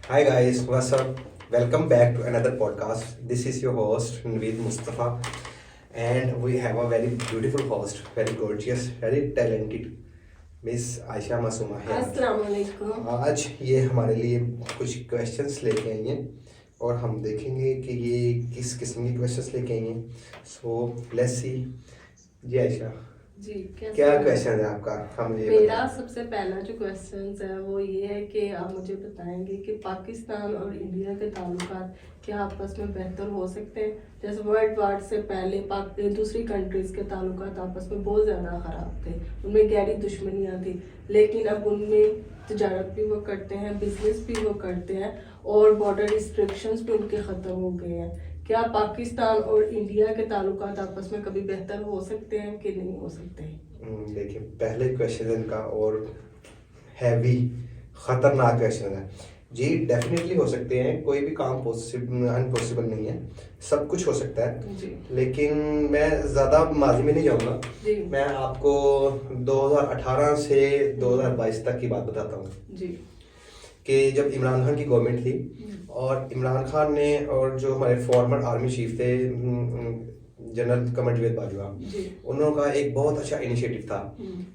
Hi guys, what's up? Welcome back to another podcast. This is your host Naveed Mustafa, and we have a very beautiful host, very gorgeous, very talented Miss Aisha Masuma Hayat. अस्सलाम वालेकुम। आज ये हमारे लिए कुछ questions लेके आई हैं और हम देखेंगे कि ये किस किस्म के क्वेश्चंस लेके आई हैं। So let's see. जी आयशा, जी कैसे क्या हैं? क्वेश्चन है आपका? हम ये मेरा बताएं। सबसे पहला जो क्वेश्चन है वो ये है कि आप मुझे बताएंगे कि पाकिस्तान और इंडिया के ताल्लुकात क्या आपस में बेहतर हो सकते हैं। जैसे वर्ल्ड वार से पहले दूसरी कंट्रीज़ के ताल्लुकात आपस में बहुत ज़्यादा ख़राब थे, उनमें गहरी दुश्मनियाँ थी, लेकिन अब उनमें तजारत भी वो करते हैं, बिजनेस भी वो करते हैं और बॉर्डर रिस्ट्रिक्शंस भी उनके ख़त्म हो गए हैं। क्या पाकिस्तान और इंडिया के ताल्लुकात आपस में कभी बेहतर हो सकते हैं कि नहीं हो सकते? देखिए, पहले क्वेश्चन का और हैवी खतरनाक क्वेश्चन है। जी डेफिनेटली हो सकते हैं, कोई भी काम पॉसिबल अनपॉसिबल नहीं है, सब कुछ हो सकता है। जी लेकिन मैं ज़्यादा माजी में नहीं जाऊँगा। जी मैं आपको 2018 से 2022 तक की बात बताता हूँ जी कि जब इमरान खान की गवर्नमेंट थी और इमरान खान ने और जो हमारे फॉर्मर आर्मी चीफ थे जनरल कमर जावेद बाजवा, जी उन्होंने का एक बहुत अच्छा इनिशिएटिव था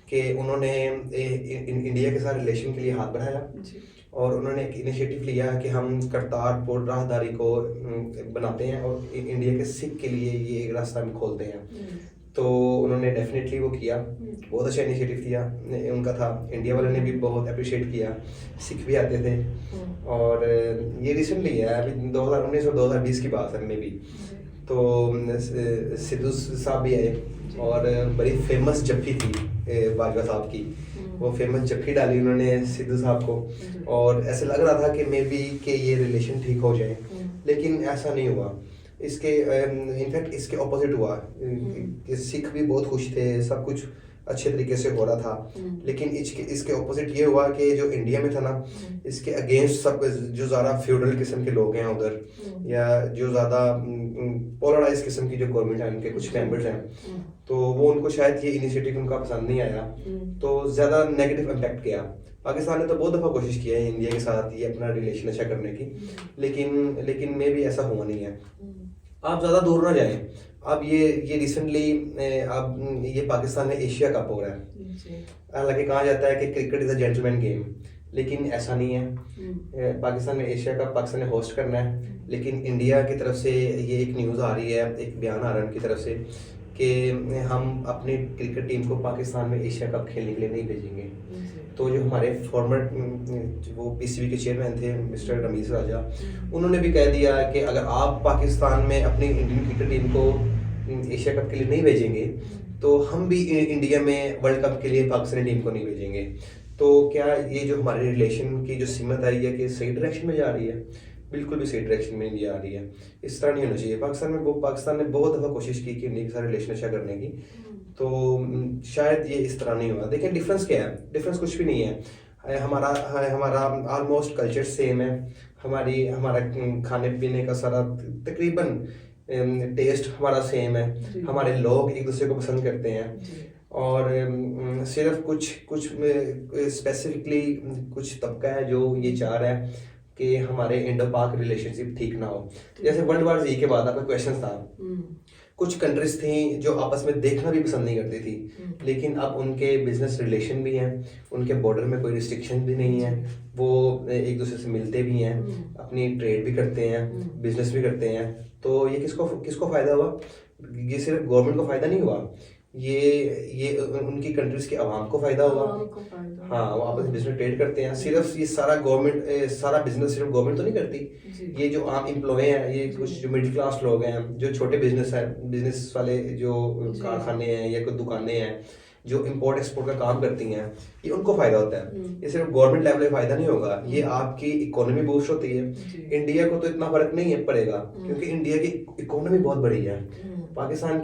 कि उन्होंने इंडिया के साथ रिलेशन के लिए हाथ बढ़ाया जी और उन्होंने एक इनिशिएटिव लिया कि हम करतारपुर राहदारी को बनाते हैं और इंडिया के सिख के लिए ये एक रास्ता हम खोलते हैं। तो उन्होंने डेफिनेटली वो किया, बहुत अच्छा इनिशिएटिव किया उनका था। इंडिया वाले ने भी बहुत अप्रिशिएट किया, सिख भी आते थे। और ये रिसेंटली है, अभी 2019 और 2020 की बात है मे बी। तो सिद्धू साहब भी आए और बड़ी फेमस जप्फी थी बाजवा साहब की। वो फेमस जप्फी डाली उन्होंने सिद्धू साहब को और ऐसे लग रहा था कि मे बी कि ये रिलेशन ठीक हो जाए, लेकिन ऐसा नहीं हुआ। इसके इनफैक्ट इसके ऑपोजिट हुआ कि सिख भी बहुत खुश थे, सब कुछ अच्छे तरीके से हो रहा था। लेकिन इसके ऑपोजिट ये हुआ कि जो इंडिया में था ना, इसके अगेंस्ट सब जो ज़्यादा फ्यूडल किस्म के लोग हैं उधर, या जो ज़्यादा पोलराइज किस्म की जो गवर्नमेंट है, उनके कुछ मेंबर्स हैं, तो वो उनको शायद ये इनिशिएटिव उनका पसंद नहीं आया, तो ज़्यादा नेगेटिव इम्पैक्ट किया। पाकिस्तान ने तो बहुत दफ़ा कोशिश की है इंडिया के साथ ये अपना रिलेशन अच्छा करने की, लेकिन मे भी ऐसा हुआ नहीं है। आप ज़्यादा दूर ना जाएं। अब ये रिसेंटली अब ये पाकिस्तान में एशिया कप हो रहा है। हालांकि कहा जाता है कि cricket is a gentleman game, लेकिन ऐसा नहीं है। पाकिस्तान में एशिया कप पाकिस्तान ने होस्ट करना है, लेकिन इंडिया की तरफ से ये एक न्यूज़ आ रही है, एक बयान आ रहा है उनकी तरफ से कि हम अपनी क्रिकेट टीम को पाकिस्तान में एशिया कप खेलने के लिए नहीं भेजेंगे। तो जो हमारे फॉर्मर वो पीसीबी के चेयरमैन थे मिस्टर रमीज राजा, उन्होंने भी कह दिया कि अगर आप पाकिस्तान में अपनी इंडियन क्रिकेट टीम को एशिया कप के लिए नहीं भेजेंगे, तो हम भी इंडिया में वर्ल्ड कप के लिए पाकिस्तानी टीम को नहीं भेजेंगे। तो क्या ये जो हमारे रिलेशन की जो सीमत आई है कि सही डायरेक्शन में जा रही है? बिल्कुल भी सही डायरेक्शन में नहीं जा रही है। इस तरह नहीं होना चाहिए। पाकिस्तान ने बहुत दफ़ा कोशिश की कि इंडिया के साथ रिलेशन अच्छा करने की, तो शायद ये इस तरह नहीं हुआ। देखिए डिफरेंस क्या है, डिफरेंस कुछ भी नहीं है। हमारा ऑलमोस्ट कल्चर सेम है, हमारा खाने पीने का सारा तकरीबन टेस्ट हमारा सेम है, हमारे लोग एक दूसरे को पसंद करते हैं। और सिर्फ कुछ स्पेसिफिकली कुछ तबका है जो ये चाह रहा है कि हमारे इंडो पाक रिलेशनशिप ठीक ना हो। जैसे वर्ल्ड वार जी के बाद आपका क्वेश्चन था, कुछ कंट्रीज थी जो आपस में देखना भी पसंद नहीं करती थी, लेकिन अब उनके बिजनेस रिलेशन भी हैं, उनके बॉर्डर में कोई रिस्ट्रिक्शन भी नहीं है, वो एक दूसरे से मिलते भी हैं, अपनी ट्रेड भी करते हैं, बिजनेस भी करते हैं। तो ये किसको किसको फ़ायदा हुआ? ये सिर्फ गवर्नमेंट को फ़ायदा नहीं हुआ, ये उनकी कंट्रीज के अवाम को फ़ायदा हुआ। हाँ, वो आपस में बिजनेस ट्रेड करते हैं। सिर्फ ये सारा बिजनेस सिर्फ गवर्नमेंट तो नहीं करती। ये जो आम एम्प्लॉय हैं, ये कुछ जो मिडिल क्लास लोग हैं, जो छोटे बिजनेस वाले जो कारखाने हैं या कोई दुकानें हैं जो इंपोर्ट एक्सपोर्ट का काम करती हैं, ये उनको फ़ायदा होता है। ये सिर्फ गवर्नमेंट लेवल पे फ़ायदा नहीं होगा, ये आपकी इकोनॉमी बूस्ट होती है। इंडिया को तो इतना फ़र्क नहीं है पड़ेगा, क्योंकि इंडिया की इकोनॉमी बहुत बड़ी है। पाकिस्तान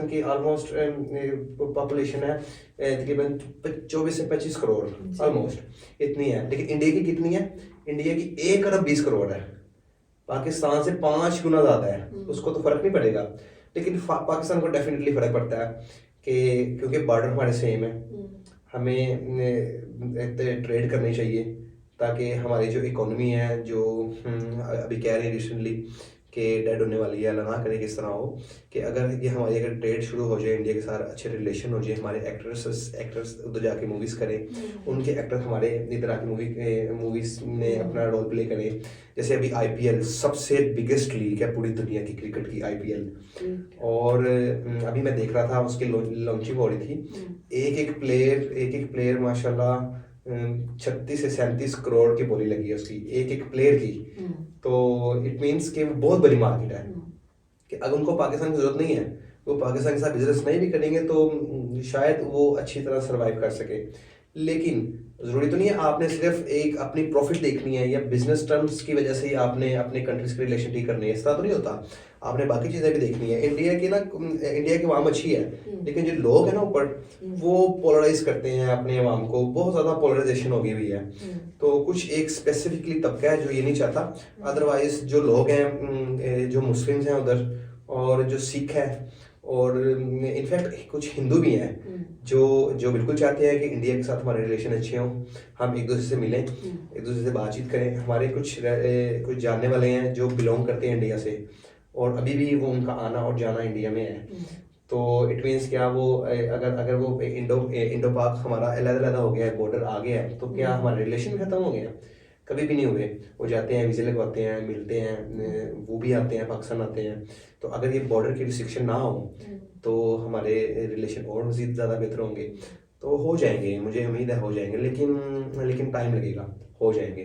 की ऑलमोस्ट पॉपुलेशन है तकरीबन 24 से 25 करोड़, ऑलमोस्ट इतनी है। लेकिन इंडिया की कितनी है? इंडिया की 1 अरब 20 करोड़ है, पाकिस्तान से 5 गुना ज़्यादा है। उसको तो फ़र्क नहीं पड़ेगा, लेकिन पाकिस्तान को डेफिनेटली फ़र्क पड़ता है कि क्योंकि बॉर्डर हमारे सेम है, हमें ट्रेड करनी चाहिए, ताकि हमारी जो इकोनॉमी है, जो अभी कह रहे हैं रिसेंटली कि डेड होने वाली है, अल्लाह ना करे किस तरह हो, कि अगर ये हमारी अगर ट्रेड शुरू हो जाए इंडिया के साथ, अच्छे रिलेशन हो जाए, हमारे एक्टर्स उधर जाके मूवीज़ करें, उनके एक्टर हमारे इधर आके मूवीज़ में अपना रोल प्ले करें। जैसे अभी IPL सबसे बिगेस्ट लीग है पूरी दुनिया की क्रिकेट की, IPL। और अभी मैं देख रहा था, उसकी लॉन्चिंग हो रही थी। एक एक प्लेयर माशाल्लाह 36 से 37 करोड़ की बोली लगी है उसकी, एक एक प्लेयर की। तो इट मीन्स कि वो बहुत बड़ी मार्केट है, कि अगर उनको पाकिस्तान की जरूरत नहीं है, वो पाकिस्तान के साथ बिजनेस नहीं भी करेंगे तो शायद वो अच्छी तरह सर्वाइव कर सके। लेकिन जरूरी तो नहीं है आपने सिर्फ एक अपनी प्रॉफिट देखनी है या बिजनेस टर्म्स की वजह से ही आपने अपने कंट्रीज के रिलेशन ठीक करनी है, इस तरह तो नहीं होता। आपने बाकी चीज़ें भी देखनी है। इंडिया की आवाम अच्छी है, लेकिन जो लोग हैं ना ऊपर, वो पोलराइज करते हैं अपने आवाम को, बहुत ज़्यादा पोलराइजेशन हो गई हुई है। तो कुछ एक स्पेसिफिकली तबका है जो ये नहीं चाहता, अदरवाइज जो लोग हैं, जो मुस्लिम्स हैं उधर, और जो सिख है, और इनफैक्ट कुछ हिंदू भी हैं जो बिल्कुल चाहते हैं कि इंडिया के साथ हमारे रिलेशन अच्छे हों, हम एक दूसरे से मिलें, एक दूसरे से बातचीत करें। हमारे कुछ जानने वाले हैं जो बिलोंग करते हैं इंडिया से, और अभी भी वो उनका आना और जाना इंडिया में है। तो इट मीन्स क्या, वो अगर वो इंडो पाक हमारा अलग हो गया है, बॉर्डर आ गया है, तो क्या हमारे रिलेशन खत्म हो गया? कभी भी नहीं हुए। वो जाते हैं, वीज़े लगवाते हैं, मिलते हैं, वो भी आते हैं, पाकिस्तान आते हैं। तो अगर ये बॉर्डर की रिस्ट्रिक्शन ना हो तो हमारे रिलेशन और मज़ीद ज़्यादा बेहतर होंगे। तो हो जाएंगे, मुझे उम्मीद है हो जाएंगे, लेकिन टाइम लगेगा, हो जाएंगे।